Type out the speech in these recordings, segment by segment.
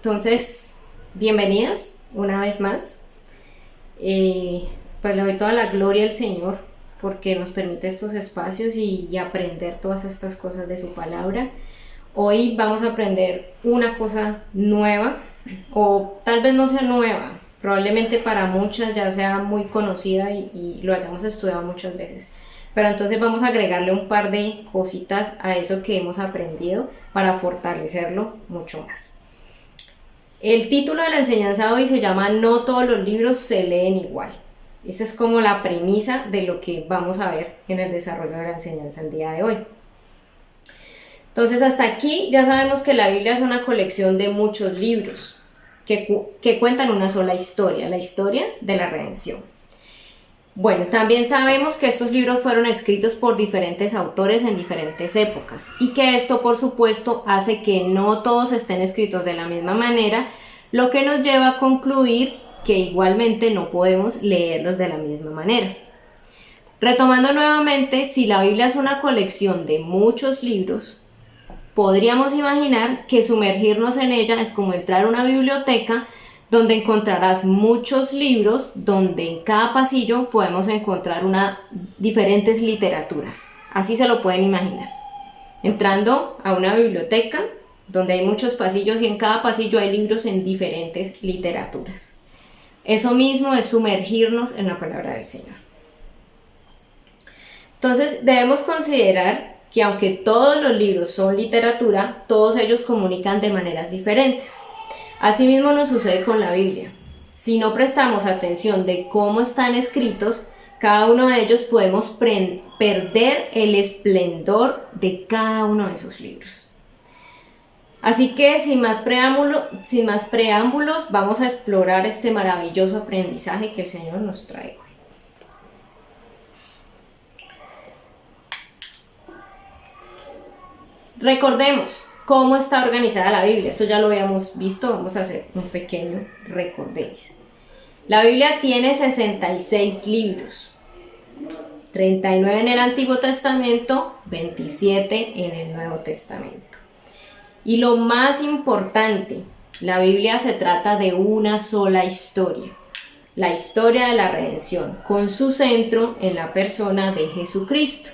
Entonces, bienvenidas una vez más. Pues le doy toda la gloria al Señor porque nos permite estos espacios y aprender todas estas cosas de su palabra. Hoy vamos a aprender una cosa nueva, o tal vez no sea nueva, probablemente para muchas ya sea muy conocida y lo hayamos estudiado muchas veces. Pero entonces vamos a agregarle un par de cositas a eso que hemos aprendido para fortalecerlo mucho más. El título de la enseñanza hoy se llama No todos los libros se leen igual. Esa es como la premisa de lo que vamos a ver en el desarrollo de la enseñanza el día de hoy. Entonces hasta aquí ya sabemos que la Biblia es una colección de muchos libros que cuentan una sola historia, la historia de la redención. Bueno, también sabemos que estos libros fueron escritos por diferentes autores en diferentes épocas y que esto, por supuesto, hace que no todos estén escritos de la misma manera, lo que nos lleva a concluir que igualmente no podemos leerlos de la misma manera. Retomando nuevamente, si la Biblia es una colección de muchos libros, podríamos imaginar que sumergirnos en ella es como entrar a una biblioteca donde encontrarás muchos libros, donde en cada pasillo podemos encontrar diferentes literaturas. Así se lo pueden imaginar. Entrando a una biblioteca donde hay muchos pasillos y en cada pasillo hay libros en diferentes literaturas. Eso mismo es sumergirnos en la palabra del Señor. Entonces debemos considerar que aunque todos los libros son literatura, todos ellos comunican de maneras diferentes. Asimismo nos sucede con la Biblia. Si no prestamos atención de cómo están escritos, cada uno de ellos podemos perder el esplendor de cada uno de esos libros. Así que sin más preámbulos, vamos a explorar este maravilloso aprendizaje que el Señor nos trae hoy. Recordemos cómo está organizada la Biblia. Esto ya lo habíamos visto, vamos a hacer un pequeño recorderis. La Biblia tiene 66 libros, 39 en el Antiguo Testamento, 27 en el Nuevo Testamento. Y lo más importante, la Biblia se trata de una sola historia, la historia de la redención, con su centro en la persona de Jesucristo.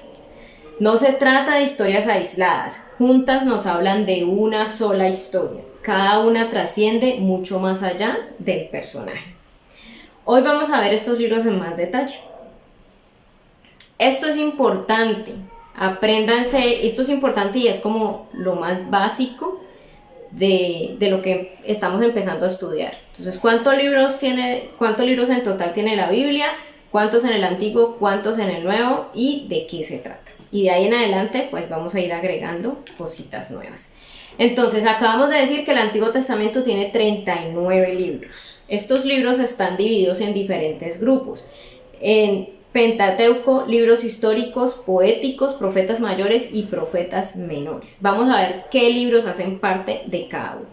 No se trata de historias aisladas, juntas nos hablan de una sola historia. Cada una trasciende mucho más allá del personaje. Hoy vamos a ver estos libros en más detalle. Esto es importante, apréndanse, esto es importante y es como lo más básico de lo que estamos empezando a estudiar. Entonces, ¿cuántos libros en total tiene la Biblia? ¿Cuántos en el Antiguo? ¿Cuántos en el Nuevo? ¿Y de qué se trata? Y de ahí en adelante pues vamos a ir agregando cositas nuevas. Entonces acabamos de decir que el Antiguo Testamento tiene 39 libros. Estos libros están divididos en diferentes grupos. En Pentateuco, libros históricos, poéticos, profetas mayores y profetas menores. Vamos a ver qué libros hacen parte de cada uno.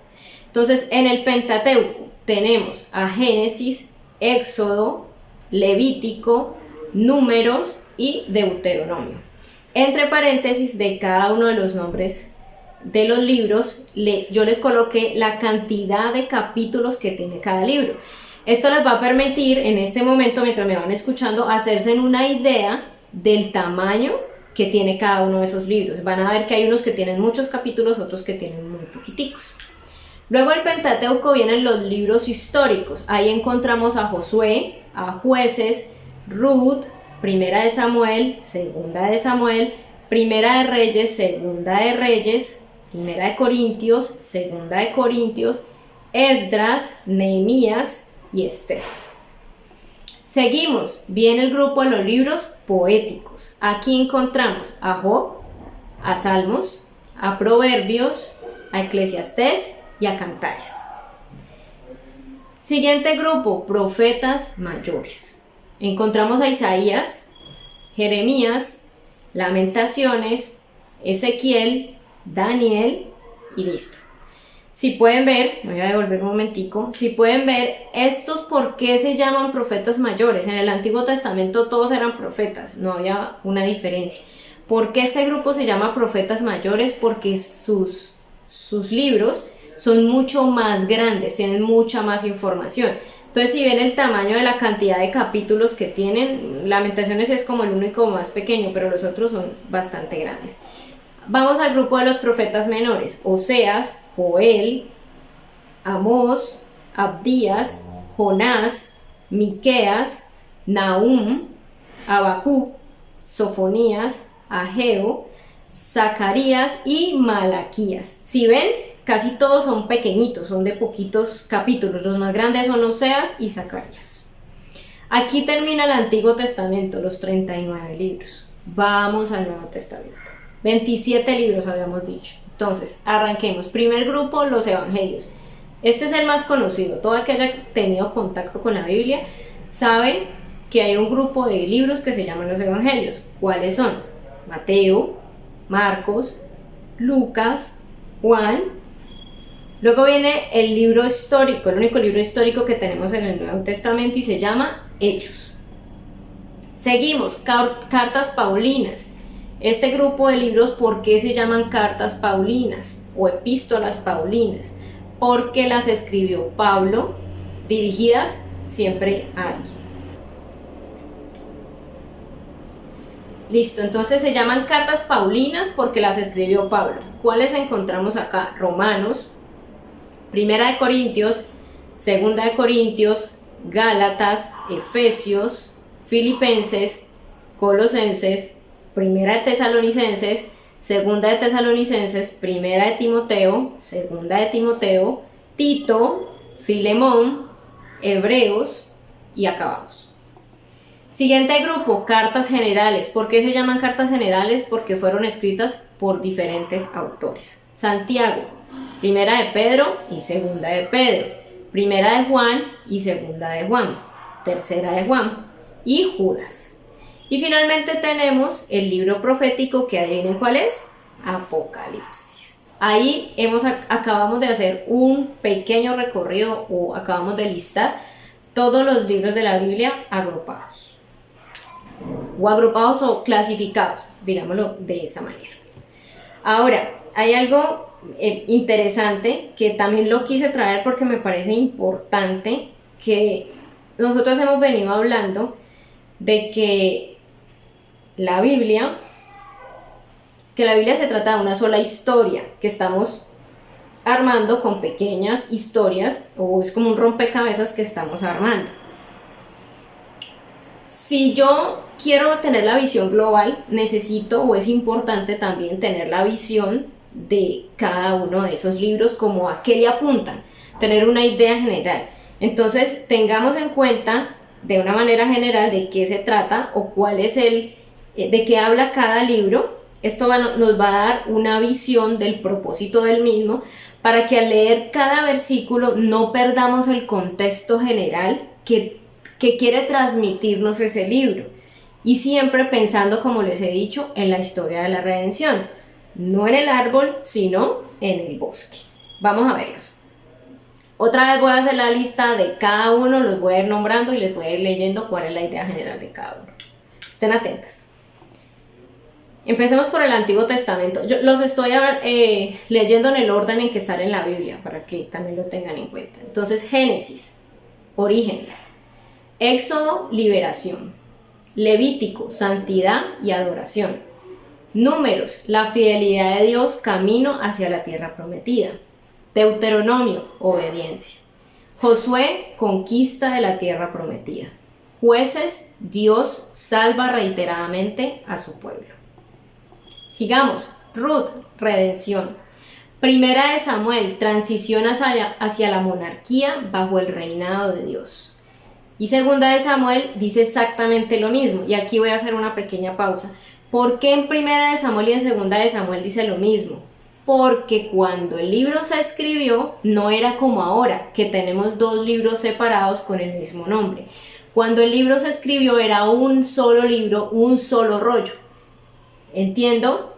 Entonces en el Pentateuco tenemos a Génesis, Éxodo, Levítico, Números y Deuteronomio. Entre paréntesis de cada uno de los nombres de los libros, yo les coloqué la cantidad de capítulos que tiene cada libro. Esto les va a permitir en este momento, mientras me van escuchando, hacerse una idea del tamaño que tiene cada uno de esos libros. Van a ver que hay unos que tienen muchos capítulos, otros que tienen muy poquiticos. Luego del Pentateuco vienen los libros históricos. Ahí encontramos a Josué, a Jueces, Ruth, Primera de Samuel, Segunda de Samuel, Primera de Reyes, Segunda de Reyes, Primera de Corintios, Segunda de Corintios, Esdras, Nehemías y Esther. Seguimos, viene el grupo de los libros poéticos. Aquí encontramos a Job, a Salmos, a Proverbios, a Eclesiastés y a Cantares. Siguiente grupo, profetas mayores. Encontramos a Isaías, Jeremías, Lamentaciones, Ezequiel, Daniel y listo. Si pueden ver, me voy a devolver un momentico, si pueden ver estos por qué se llaman profetas mayores. En el Antiguo Testamento todos eran profetas, no había una diferencia. ¿Por qué este grupo se llama profetas mayores? Porque sus libros son mucho más grandes, tienen mucha más información. Entonces, si ven el tamaño de la cantidad de capítulos que tienen, Lamentaciones es como el único más pequeño, pero los otros son bastante grandes. Vamos al grupo de los profetas menores: Oseas, Joel, Amós, Abdías, Jonás, Miqueas, Nahum, Habacuc, Sofonías, Ageo, Zacarías y Malaquías. Si ven, casi todos son pequeñitos, son de poquitos capítulos. Los más grandes son Oseas y Zacarías. Aquí termina el Antiguo Testamento, los 39 libros. Vamos al Nuevo Testamento. 27 libros habíamos dicho. Entonces, arranquemos. Primer grupo, los evangelios. Este es el más conocido. Todo el que haya tenido contacto con la Biblia sabe que hay un grupo de libros que se llaman los evangelios. ¿Cuáles son? Mateo, Marcos, Lucas, Juan. Luego viene el libro histórico, el único libro histórico que tenemos en el Nuevo Testamento, y se llama Hechos. Seguimos, cartas paulinas. Este grupo de libros, ¿por qué se llaman cartas paulinas o epístolas paulinas? Porque las escribió Pablo, dirigidas siempre a alguien. Listo, entonces se llaman cartas paulinas porque las escribió Pablo. ¿Cuáles encontramos acá? Romanos, Primera de Corintios, Segunda de Corintios, Gálatas, Efesios, Filipenses, Colosenses, Primera de Tesalonicenses, Segunda de Tesalonicenses, Primera de Timoteo, Segunda de Timoteo, Tito, Filemón, Hebreos, y acabamos. Siguiente grupo, cartas generales. ¿Por qué se llaman cartas generales? Porque fueron escritas por diferentes autores. Santiago, Primera de Pedro y Segunda de Pedro, Primera de Juan y Segunda de Juan, Tercera de Juan y Judas. Y finalmente tenemos el libro profético, que adivinen cuál es: Apocalipsis. Ahí acabamos de hacer un pequeño recorrido, o acabamos de listar todos los libros de la Biblia agrupados o clasificados, digámoslo de esa manera. Ahora, hay algo interesante que también lo quise traer porque me parece importante, que nosotros hemos venido hablando de que la Biblia se trata de una sola historia que estamos armando con pequeñas historias, o es como un rompecabezas que estamos armando. Si yo quiero tener la visión global, necesito, o es importante también, tener la visión de cada uno de esos libros, como a qué le apuntan, tener una idea general. Entonces, tengamos en cuenta de una manera general de qué se trata o cuál es de qué habla cada libro. Esto nos va a dar una visión del propósito del mismo, para que al leer cada versículo no perdamos el contexto general que quiere transmitirnos ese libro, y siempre pensando, como les he dicho, en la historia de la redención, no en el árbol, sino en el bosque. Vamos a verlos. Otra vez voy a hacer la lista de cada uno, los voy a ir nombrando y les voy a ir leyendo cuál es la idea general de cada uno. Estén atentas. Empecemos por el Antiguo Testamento. Yo los estoy leyendo en el orden en que están en la Biblia, para que también lo tengan en cuenta. Entonces, Génesis, orígenes. Éxodo, liberación. Levítico, santidad y adoración. Números, la fidelidad de Dios, camino hacia la tierra prometida. Deuteronomio, obediencia. Josué, conquista de la tierra prometida. Jueces, Dios salva reiteradamente a su pueblo. Sigamos. Ruth, redención. Primera de Samuel, transición hacia la monarquía bajo el reinado de Dios. Y Segunda de Samuel dice exactamente lo mismo. Y aquí voy a hacer una pequeña pausa. ¿Por qué en Primera de Samuel y en Segunda de Samuel dice lo mismo? Porque cuando el libro se escribió, no era como ahora, que tenemos dos libros separados con el mismo nombre. Cuando el libro se escribió era un solo libro, un solo rollo. Entiendo,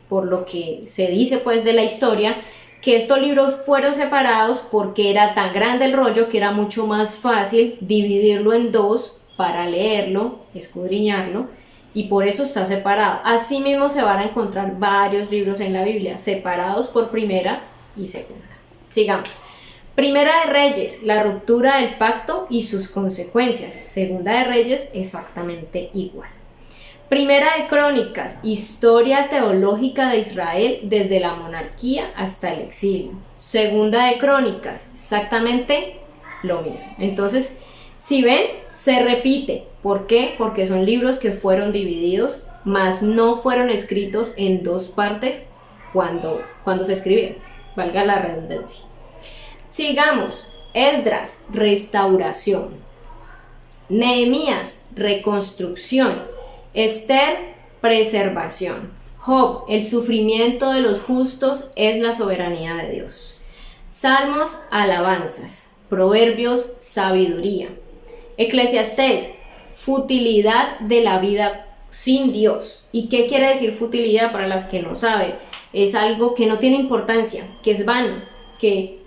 por lo que se dice pues de la historia, que estos libros fueron separados porque era tan grande el rollo que era mucho más fácil dividirlo en dos para leerlo, escudriñarlo, y por eso está separado. Asimismo se van a encontrar varios libros en la Biblia separados por Primera y segunda. Sigamos. Primera de Reyes, la ruptura del pacto y sus consecuencias. Segunda de Reyes, exactamente igual. Primera de Crónicas, historia teológica de Israel desde la monarquía hasta el exilio. Segunda de Crónicas, exactamente lo mismo. Entonces, si ven, se repite. ¿Por qué? Porque son libros que fueron divididos, mas no fueron escritos en dos partes cuando se escribieron. Valga la redundancia. Sigamos. Esdras, restauración. Nehemías, reconstrucción. Esther, preservación. Job, el sufrimiento de los justos es la soberanía de Dios. Salmos, alabanzas. Proverbios, sabiduría. Eclesiastés, futilidad de la vida sin Dios. ¿Y qué quiere decir futilidad para las que no saben? Es algo que no tiene importancia, que es vano, que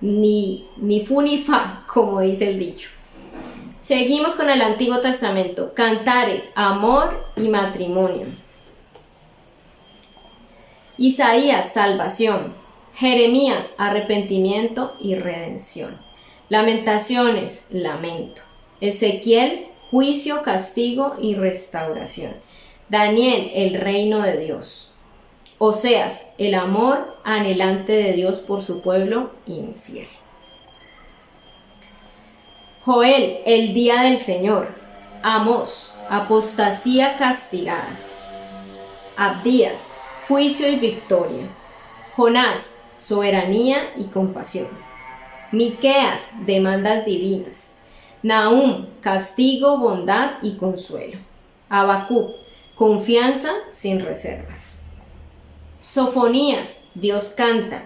ni fu ni fa, como dice el dicho. Seguimos con el Antiguo Testamento. Cantares, amor y matrimonio. Isaías, salvación. Jeremías, arrepentimiento y redención. Lamentaciones, lamento. Ezequiel, juicio, castigo y restauración. Daniel, el reino de Dios. Oseas, el amor anhelante de Dios por su pueblo infiel. Joel, el día del Señor. Amós, apostasía castigada. Abdías, juicio y victoria. Jonás, soberanía y compasión. Miqueas, demandas divinas. Nahum, castigo, bondad y consuelo. Habacuc, confianza sin reservas. Sofonías, Dios canta.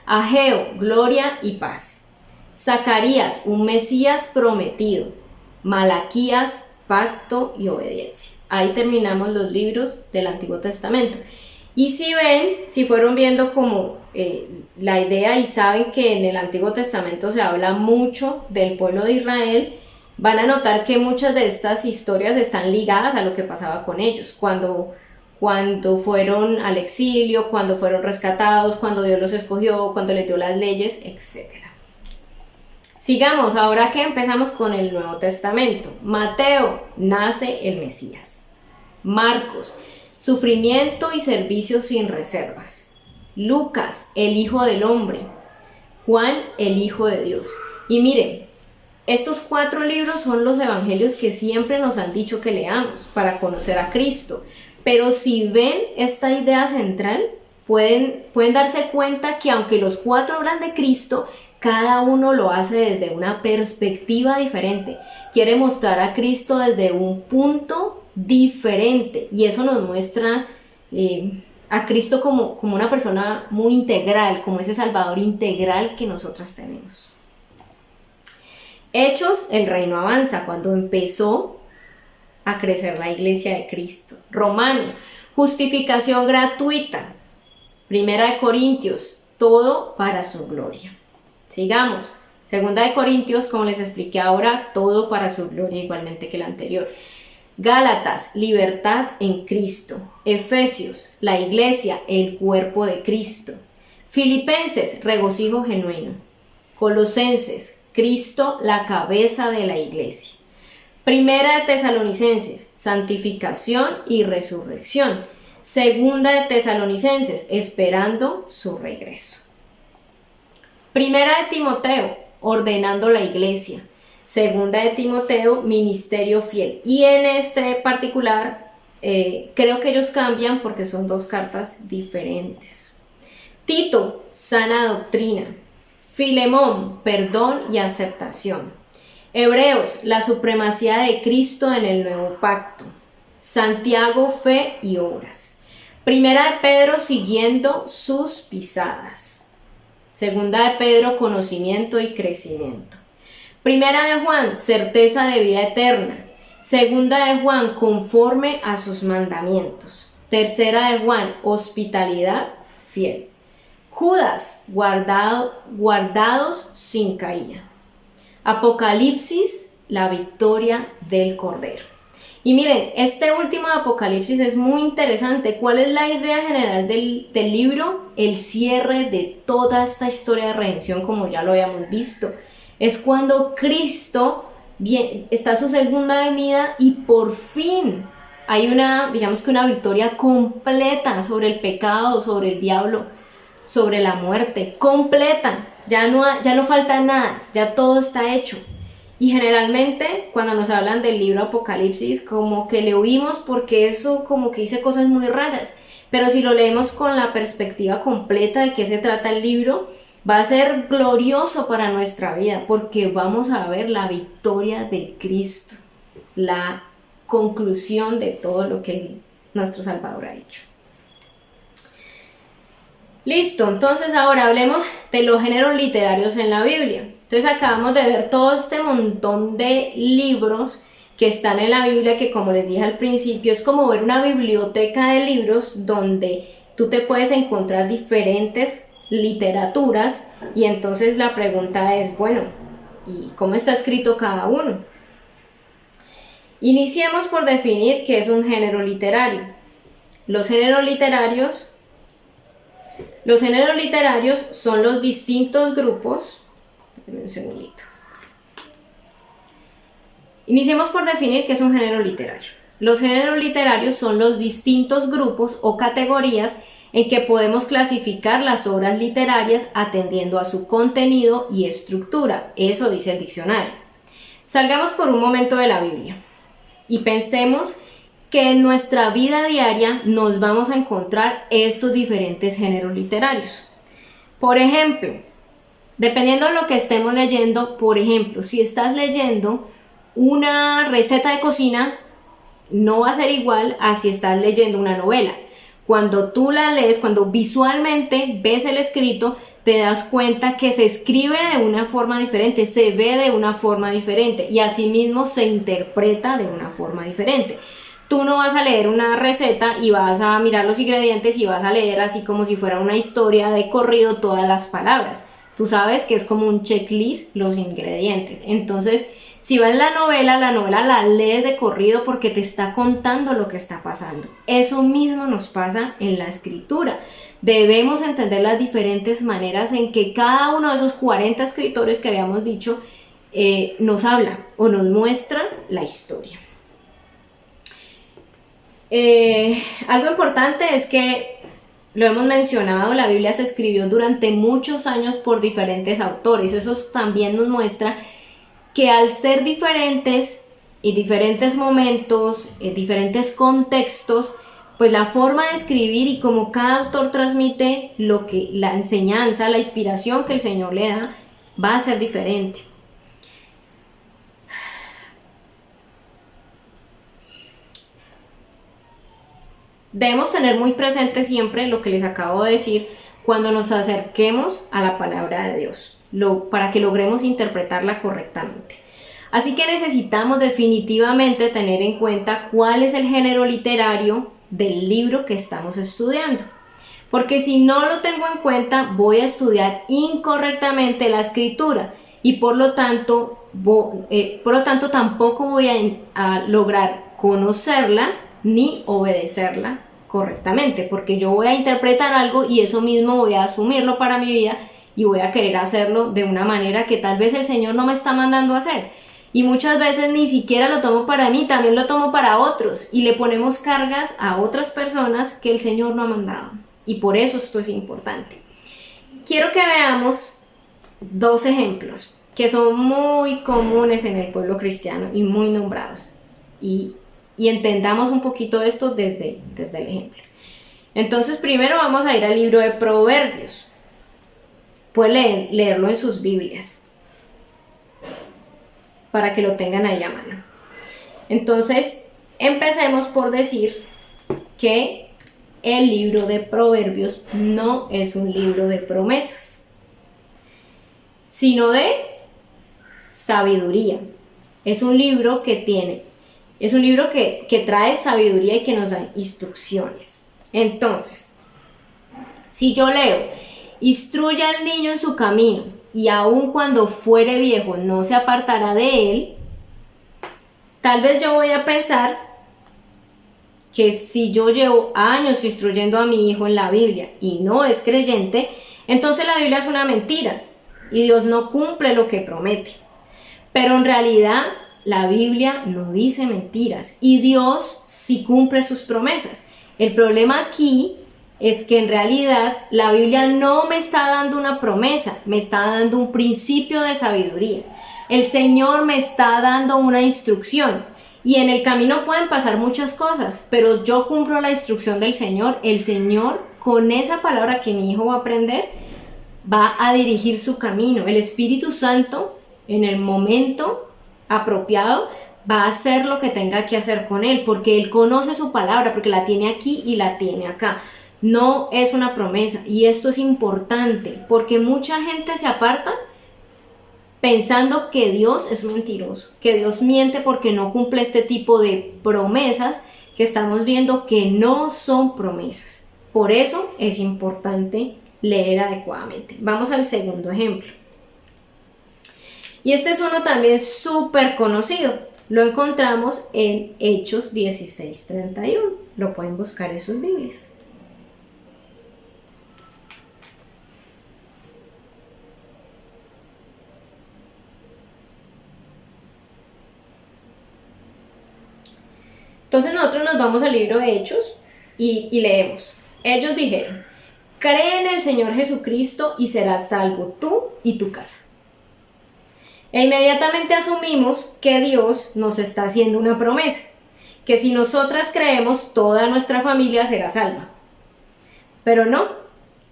Ageo, gloria y paz. Zacarías, un Mesías prometido. Malaquías, pacto y obediencia. Ahí terminamos los libros del Antiguo Testamento. Y si ven, si fueron viendo como la idea y saben que en el Antiguo Testamento se habla mucho del pueblo de Israel, van a notar que muchas de estas historias están ligadas a lo que pasaba con ellos, cuando fueron al exilio, cuando fueron rescatados, cuando Dios los escogió, cuando les dio las leyes, etc. Sigamos, ahora que empezamos con el Nuevo Testamento. Mateo, nace el Mesías. Marcos, sufrimiento y servicio sin reservas. Lucas, el Hijo del Hombre. Juan, el Hijo de Dios. Y miren, estos 4 libros son los evangelios que siempre nos han dicho que leamos para conocer a Cristo. Pero si ven esta idea central, pueden darse cuenta que aunque los 4 hablan de Cristo, cada uno lo hace desde una perspectiva diferente. Quiere mostrar a Cristo desde un punto diferente. Y eso nos muestra a Cristo como una persona muy integral, como ese Salvador integral que nosotras tenemos. Hechos, el reino avanza, cuando empezó a crecer la iglesia de Cristo. Romanos, justificación gratuita. Primera de Corintios, todo para su gloria. Sigamos. Segunda de Corintios, como les expliqué ahora, todo para su gloria, igualmente que el anterior. Gálatas, libertad en Cristo. Efesios, la iglesia, el cuerpo de Cristo. Filipenses, regocijo genuino. Colosenses, Cristo, la cabeza de la iglesia. Primera de Tesalonicenses, santificación y resurrección. Segunda de Tesalonicenses, esperando su regreso. Primera de Timoteo, ordenando la iglesia. Segunda de Timoteo, ministerio fiel. Y en este particular, creo que ellos cambian porque son 2 cartas diferentes. Tito, sana doctrina. Filemón, perdón y aceptación. Hebreos, la supremacía de Cristo en el nuevo pacto. Santiago, fe y obras. Primera de Pedro, siguiendo sus pisadas. Segunda de Pedro, conocimiento y crecimiento. Primera de Juan, certeza de vida eterna. Segunda de Juan, conforme a sus mandamientos. Tercera de Juan, hospitalidad fiel. Judas, guardados sin caída. Apocalipsis, la victoria del Cordero. Y miren, este último de Apocalipsis es muy interesante. ¿Cuál es la idea general del libro? El cierre de toda esta historia de redención, como ya lo habíamos visto. Es cuando Cristo está su segunda venida y por fin hay digamos que una victoria completa sobre el pecado, sobre el diablo, sobre la muerte, completa. Ya no falta nada, ya todo está hecho. Y generalmente cuando nos hablan del libro Apocalipsis, como que le huimos porque eso como que dice cosas muy raras. Pero si lo leemos con la perspectiva completa de qué se trata el libro, va a ser glorioso para nuestra vida, porque vamos a ver la victoria de Cristo, la conclusión de todo lo que nuestro Salvador ha hecho. Listo, entonces ahora hablemos de los géneros literarios en la Biblia. Entonces acabamos de ver todo este montón de libros que están en la Biblia, que como les dije al principio, es como ver una biblioteca de libros donde tú te puedes encontrar diferentes literaturas, y entonces la pregunta es, bueno, ¿y cómo está escrito cada uno? Iniciemos por definir qué es un género literario. Los géneros literarios son los distintos grupos. Un segundito. Iniciemos por definir qué es un género literario. Los géneros literarios son los distintos grupos o categorías en que podemos clasificar las obras literarias atendiendo a su contenido y estructura. Eso dice el diccionario. Salgamos por un momento de la Biblia y pensemos que en nuestra vida diaria nos vamos a encontrar estos diferentes géneros literarios. Por ejemplo, dependiendo de lo que estemos leyendo, por ejemplo, si estás leyendo una receta de cocina, no va a ser igual a si estás leyendo una novela. Cuando tú la lees, cuando visualmente ves el escrito, te das cuenta que se escribe de una forma diferente, se ve de una forma diferente y asimismo se interpreta de una forma diferente. Tú no vas a leer una receta y vas a mirar los ingredientes y vas a leer así como si fuera una historia de corrido todas las palabras. Tú sabes que es como un checklist los ingredientes. Entonces, si vas en la novela la lees de corrido porque te está contando lo que está pasando. Eso mismo nos pasa en la escritura. Debemos entender las diferentes maneras en que cada uno de esos 40 escritores que habíamos dicho nos habla o nos muestra la historia. Algo importante es que, lo hemos mencionado, la Biblia se escribió durante muchos años por diferentes autores. Eso también nos muestra que al ser diferentes y diferentes momentos, diferentes contextos, pues la forma de escribir y como cada autor transmite la enseñanza, la inspiración que el Señor le da, va a ser diferente. Debemos tener muy presente siempre lo que les acabo de decir cuando nos acerquemos a la palabra de Dios, para que logremos interpretarla correctamente. Así que necesitamos definitivamente tener en cuenta cuál es el género literario del libro que estamos estudiando. Porque si no lo tengo en cuenta, voy a estudiar incorrectamente la escritura y por lo tanto tampoco voy a lograr conocerla ni obedecerla correctamente, porque yo voy a interpretar algo y eso mismo voy a asumirlo para mi vida y voy a querer hacerlo de una manera que tal vez el Señor no me está mandando a hacer. Y muchas veces ni siquiera lo tomo para mí, también lo tomo para otros y le ponemos cargas a otras personas que el Señor no ha mandado. Y por eso esto es importante. Quiero que veamos dos ejemplos que son muy comunes en el pueblo cristiano y muy nombrados. Y entendamos un poquito esto desde el ejemplo. Entonces, primero vamos a ir al libro de Proverbios. Pueden leerlo en sus Biblias para que lo tengan ahí a mano. Entonces, empecemos por decir que el libro de Proverbios no es un libro de promesas, sino de sabiduría. Es un libro que trae sabiduría y que nos da instrucciones. Entonces, si yo leo, instruye al niño en su camino, y aun cuando fuere viejo no se apartará de él, tal vez yo voy a pensar que si yo llevo años instruyendo a mi hijo en la Biblia y no es creyente, entonces la Biblia es una mentira y Dios no cumple lo que promete. Pero en realidad la Biblia no dice mentiras y Dios sí cumple sus promesas. El problema aquí es que en realidad la Biblia no me está dando una promesa, me está dando un principio de sabiduría. El Señor me está dando una instrucción y en el camino pueden pasar muchas cosas, pero yo cumplo la instrucción del Señor. El Señor, con esa palabra que mi hijo va a aprender, va a dirigir su camino. El Espíritu Santo, en el momento apropiado, va a hacer lo que tenga que hacer con él, porque él conoce su palabra, porque la tiene aquí y la tiene acá. No es una promesa, y esto es importante, porque mucha gente se aparta pensando que Dios es mentiroso, que Dios miente porque no cumple este tipo de promesas que estamos viendo que no son promesas. Por eso es importante leer adecuadamente. Vamos al segundo ejemplo. Y este es uno también súper conocido. Lo encontramos en Hechos 16:31. Lo pueden buscar en sus Biblias. Entonces nosotros nos vamos al libro de Hechos y leemos. Ellos dijeron: cree en el Señor Jesucristo y serás salvo tú y tu casa. E inmediatamente asumimos que Dios nos está haciendo una promesa, que si nosotras creemos, toda nuestra familia será salva. Pero no,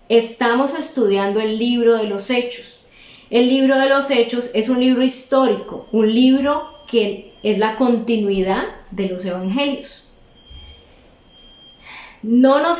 estamos estudiando el libro de los Hechos. El libro de los Hechos es un libro histórico, un libro que es la continuidad de los evangelios. No nos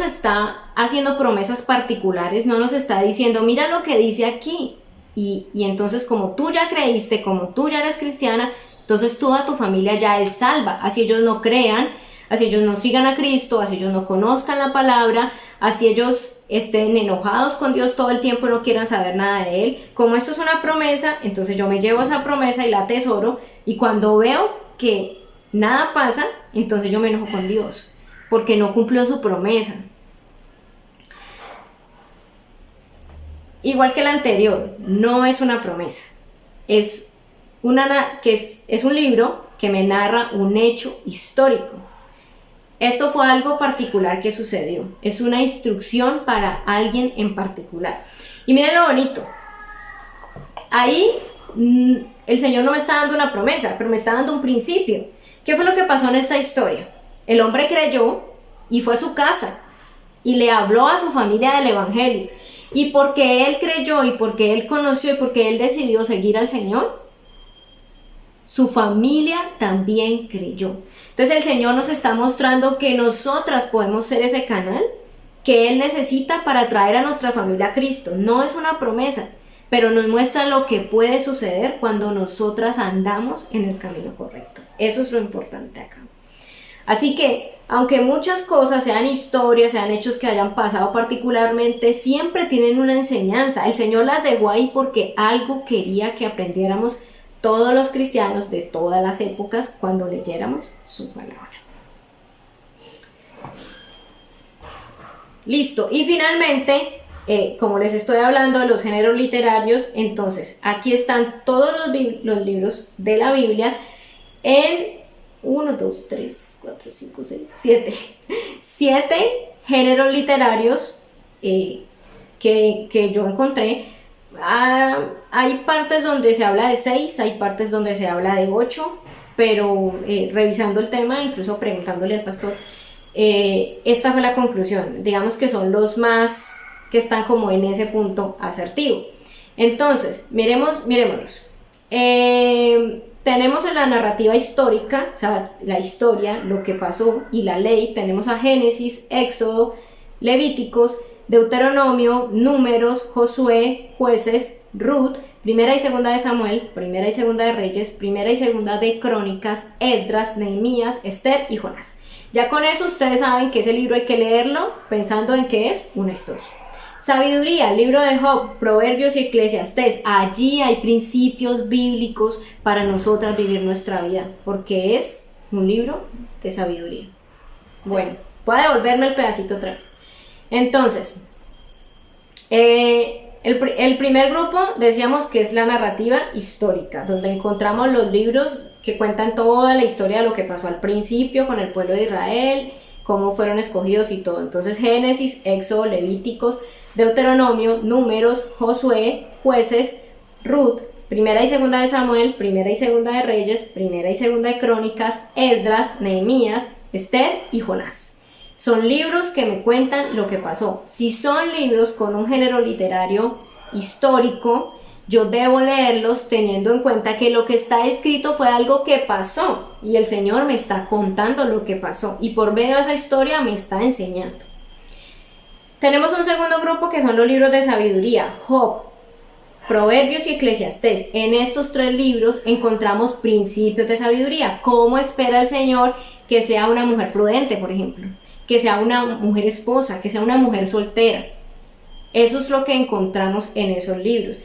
está haciendo promesas particulares, no nos está diciendo, mira lo que dice aquí. Y entonces como tú ya creíste, como tú ya eres cristiana, entonces toda tu familia ya es salva. Así ellos no crean, así ellos no sigan a Cristo, así ellos no conozcan la palabra, así ellos estén enojados con Dios todo el tiempo y no quieran saber nada de Él. Como esto es una promesa, entonces yo me llevo esa promesa y la atesoro, y cuando veo que nada pasa, entonces yo me enojo con Dios, porque no cumplió su promesa. Igual que la anterior, no es una promesa, es un libro que me narra un hecho histórico. Esto fue algo particular que sucedió, es una instrucción para alguien en particular. Y miren lo bonito, ahí el Señor no me está dando una promesa, pero me está dando un principio. ¿Qué fue lo que pasó en esta historia? El hombre creyó y fue a su casa y le habló a su familia del evangelio. Y porque él creyó y porque él conoció y porque él decidió seguir al Señor, su familia también creyó. Entonces el Señor nos está mostrando que nosotras podemos ser ese canal que Él necesita para traer a nuestra familia a Cristo. No es una promesa, pero nos muestra lo que puede suceder cuando nosotras andamos en el camino correcto. Eso es lo importante acá. Así que, aunque muchas cosas sean historias, sean hechos que hayan pasado particularmente, siempre tienen una enseñanza. El Señor las dejó ahí porque algo quería que aprendiéramos todos los cristianos de todas las épocas cuando leyéramos su palabra. Listo. Y finalmente, como les estoy hablando de los géneros literarios, entonces aquí están todos los libros de la Biblia en 1, 2, 3, 4, 5, 6, 7. 7 géneros literarios que yo encontré. Hay partes donde se habla de 6, hay partes donde se habla de 8, pero revisando el tema, incluso preguntándole al pastor, esta fue la conclusión. Digamos que son los más que están como en ese punto asertivo. Entonces, miremoslos. Tenemos en la narrativa histórica, o sea, la historia, lo que pasó y la ley. Tenemos a Génesis, Éxodo, Levíticos, Deuteronomio, Números, Josué, Jueces, Ruth, Primera y Segunda de Samuel, Primera y Segunda de Reyes, Primera y Segunda de Crónicas, Esdras, Nehemías, Esther y Jonás. Ya con eso ustedes saben que ese libro hay que leerlo pensando en que es una historia. Sabiduría, libro de Job, Proverbios y Eclesiastés. Allí hay principios bíblicos para nosotras vivir nuestra vida, porque es un libro de sabiduría. Bueno, voy a devolverme el pedacito otra vez. Entonces, el primer grupo decíamos que es la narrativa histórica, donde encontramos los libros que cuentan toda la historia de lo que pasó al principio con el pueblo de Israel, cómo fueron escogidos y todo. Entonces Génesis, Éxodo, Levíticos, Deuteronomio, Números, Josué, Jueces, Ruth, Primera y Segunda de Samuel, Primera y Segunda de Reyes, Primera y Segunda de Crónicas, Esdras, Nehemías, Esther y Jonás. Son libros que me cuentan lo que pasó. Si son libros con un género literario histórico, yo debo leerlos teniendo en cuenta que lo que está escrito fue algo que pasó y el Señor me está contando lo que pasó y por medio de esa historia me está enseñando. Tenemos un segundo grupo que son los libros de sabiduría, Job, Proverbios y Eclesiastés. En estos 3 libros encontramos principios de sabiduría. ¿Cómo espera el Señor que sea una mujer prudente, por ejemplo? Que sea una mujer esposa, que sea una mujer soltera. Eso es lo que encontramos en esos libros.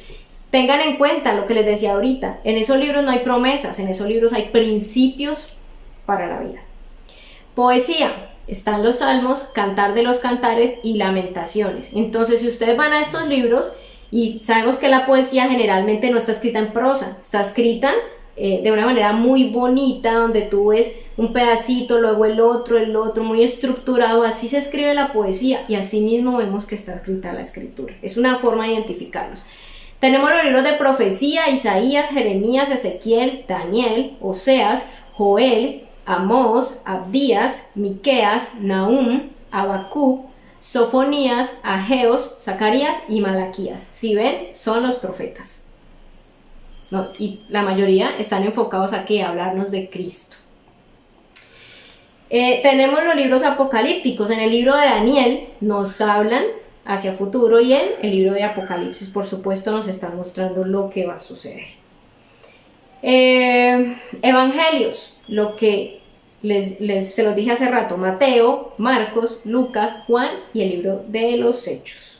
Tengan en cuenta lo que les decía ahorita, en esos libros no hay promesas, en esos libros hay principios para la vida. Poesía, están los salmos, Cantar de los Cantares y Lamentaciones. Entonces, si ustedes van a estos libros, y sabemos que la poesía generalmente no está escrita en prosa, está escrita de una manera muy bonita, donde tú ves un pedacito, luego el otro, muy estructurado. Así se escribe la poesía y así mismo vemos que está escrita la escritura. Es una forma de identificarlos. Tenemos los libros de profecía, Isaías, Jeremías, Ezequiel, Daniel, Oseas, Joel, Amós, Abdías, Miqueas, Nahum, Habacuc, Sofonías, Ageos, Zacarías y Malaquías. Si ven, son los profetas. No, y la mayoría están enfocados aquí a hablarnos de Cristo. Tenemos los libros apocalípticos. En el libro de Daniel nos hablan hacia futuro y en el libro de Apocalipsis, por supuesto, nos están mostrando lo que va a suceder. Evangelios, lo que se los dije hace rato, Mateo, Marcos, Lucas, Juan y el libro de los Hechos.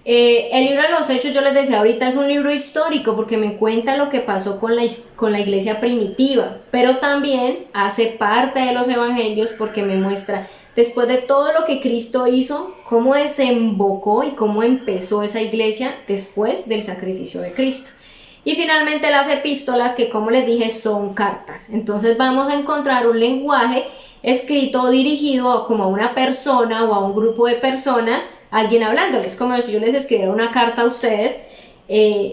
El libro de los Hechos, yo les decía ahorita, es un libro histórico porque me cuenta lo que pasó con la iglesia primitiva, pero también hace parte de los evangelios porque me muestra, después de todo lo que Cristo hizo, cómo desembocó y cómo empezó esa iglesia después del sacrificio de Cristo. Y finalmente las epístolas, que como les dije son cartas. Entonces vamos a encontrar un lenguaje escrito o dirigido como a una persona o a un grupo de personas, alguien hablándoles, como si yo les escribiera una carta a ustedes.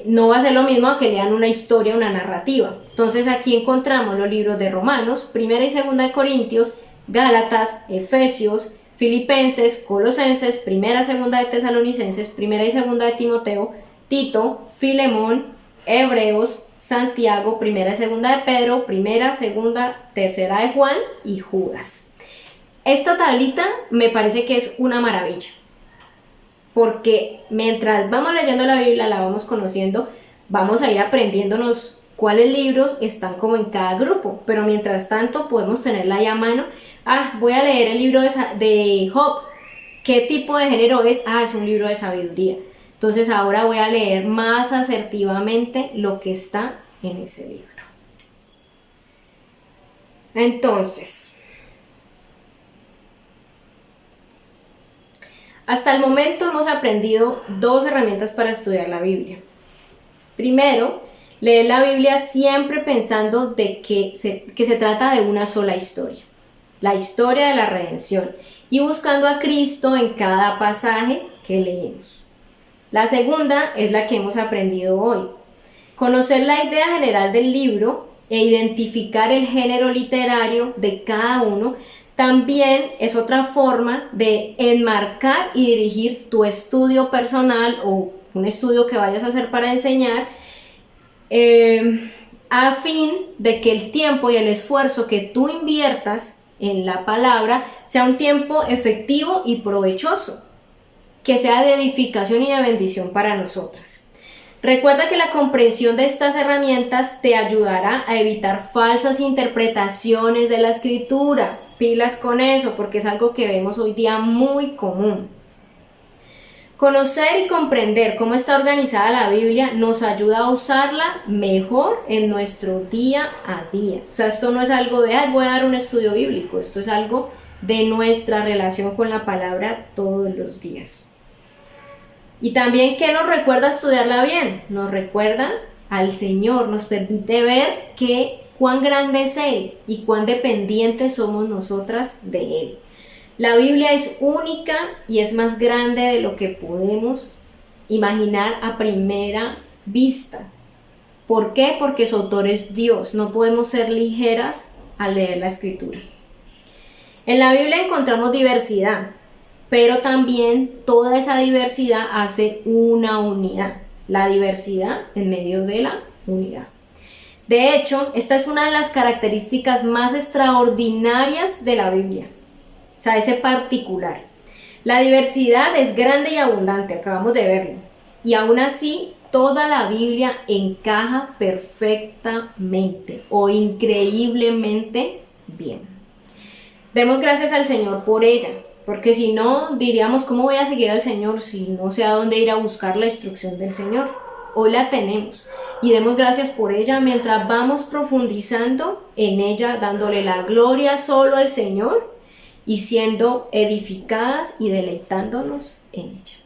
No va a ser lo mismo a que lean una historia, una narrativa. Entonces aquí encontramos los libros de Romanos, Primera y Segunda de Corintios, Gálatas, Efesios, Filipenses, Colosenses, Primera y Segunda de Tesalonicenses, Primera y Segunda de Timoteo, Tito, Filemón, Hebreos, Santiago, Primera y Segunda de Pedro, Primera, Segunda, Tercera de Juan y Judas. Esta tablita me parece que es una maravilla, porque mientras vamos leyendo la Biblia, la vamos conociendo, vamos a ir aprendiéndonos cuáles libros están como en cada grupo, pero mientras tanto podemos tenerla ahí a mano. Voy a leer el libro de Job. ¿Qué tipo de género es? Es un libro de sabiduría. Entonces ahora voy a leer más asertivamente lo que está en ese libro. Entonces, hasta el momento hemos aprendido 2 herramientas para estudiar la Biblia. Primero, leer la Biblia siempre pensando de que se trata de una sola historia, la historia de la redención, y buscando a Cristo en cada pasaje que leemos. La segunda es la que hemos aprendido hoy. Conocer la idea general del libro e identificar el género literario de cada uno también es otra forma de enmarcar y dirigir tu estudio personal o un estudio que vayas a hacer para enseñar, a fin de que el tiempo y el esfuerzo que tú inviertas en la palabra sea un tiempo efectivo y provechoso, que sea de edificación y de bendición para nosotras. Recuerda que la comprensión de estas herramientas te ayudará a evitar falsas interpretaciones de la escritura. Pilas con eso, porque es algo que vemos hoy día muy común. Conocer y comprender cómo está organizada la Biblia nos ayuda a usarla mejor en nuestro día a día. O sea, esto no es algo de, ay, voy a dar un estudio bíblico, esto es algo de nuestra relación con la palabra todos los días. Y también, ¿qué nos recuerda estudiarla bien? Nos recuerda al Señor, nos permite ver cuán grande es Él y cuán dependientes somos nosotras de Él. La Biblia es única y es más grande de lo que podemos imaginar a primera vista. ¿Por qué? Porque su autor es Dios. No podemos ser ligeras al leer la Escritura. En la Biblia encontramos diversidad, pero también toda esa diversidad hace una unidad. La diversidad en medio de la unidad. De hecho, esta es una de las características más extraordinarias de la Biblia. O sea, ese particular. La diversidad es grande y abundante, acabamos de verlo. Y aún así, toda la Biblia encaja perfectamente o increíblemente bien. Demos gracias al Señor por ella, porque si no, diríamos, ¿cómo voy a seguir al Señor si no sé a dónde ir a buscar la instrucción del Señor? Hoy la tenemos y demos gracias por ella mientras vamos profundizando en ella, dándole la gloria solo al Señor y siendo edificadas y deleitándonos en ella.